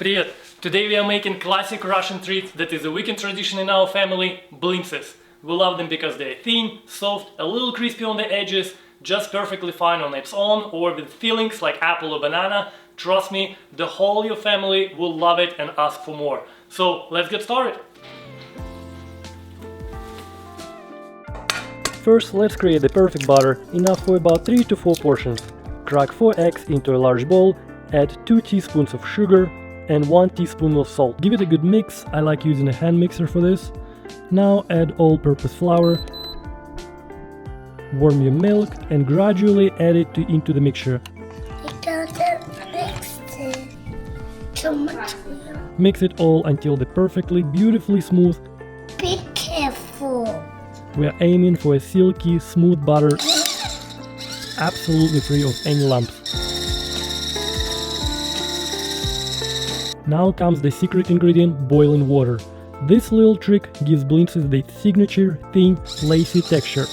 Привет! Today we are making classic Russian treat that is a weekend tradition in our family, Blintzes. We love them because they're thin, soft, a little crispy on the edges, just perfectly fine on its own or with fillings like apple or banana. Trust me, the whole your family will love it and ask for more. So let's get started! First, let's create the perfect batter, enough for about 3 to 4 portions. Crack 4 eggs into a large bowl, add 2 teaspoons of sugar and 1 teaspoon of salt. Give it a good mix, I like using a hand mixer for this. Now add all-purpose flour, warm your milk and gradually add it into the mixture. You don't mix it too much. Mix it all until the perfectly, beautifully smooth. Be careful. We are aiming for a silky, smooth butter, absolutely free of any lumps. Now comes the secret ingredient, boiling water. This little trick gives Blintzes the signature, thin, lacy texture.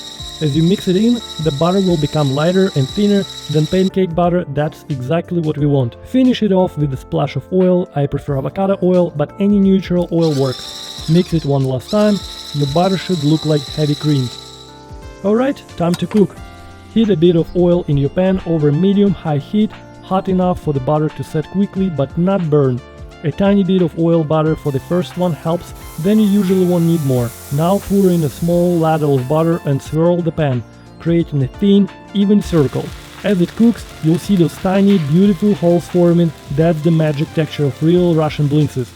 As you mix it in, the butter will become lighter and thinner than pancake butter. That's exactly what we want. Finish it off with a splash of oil. I prefer avocado oil, but any neutral oil works. Mix it one last time. Your butter should look like heavy cream. Alright, time to cook. Heat a bit of oil in your pan over medium-high heat, hot enough for the butter to set quickly but not burn. A tiny bit of oil butter for the first one helps, then you usually won't need more. Now pour in a small ladle of butter and swirl the pan, creating a thin, even circle. As it cooks, you'll see those tiny, beautiful holes forming. That's the magic texture of real Russian Blintzes.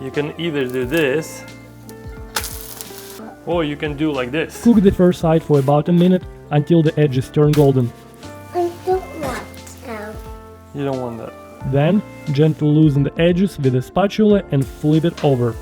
You can either do this, or you can do like this. Cook the first side for about a minute until the edges turn golden. I don't want to. You don't want that. Then, gently loosen the edges with a spatula and flip it over.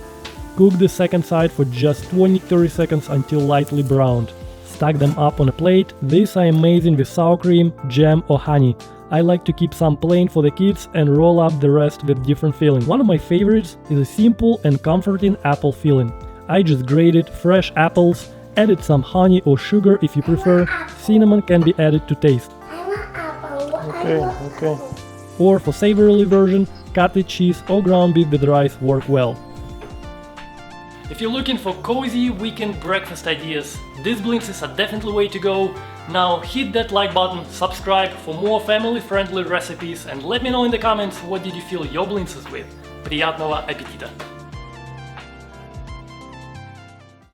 Cook the second side for just 20-30 seconds until lightly browned. Stack them up on a plate. These are amazing with sour cream, jam or honey. I like to keep some plain for the kids and roll up the rest with different filling. One of my favorites is a simple and comforting apple filling. I just grated fresh apples, added some honey or sugar if you prefer. Cinnamon can be added to taste. I want apple. Okay. Or for savory version, cottage cheese or ground beef with rice work well. If you're looking for cozy weekend breakfast ideas, these Blintzes are definitely the way to go. Now hit that like button, subscribe for more family-friendly recipes and let me know in the comments what did you fill your Blintzes with. Приятного аппетита!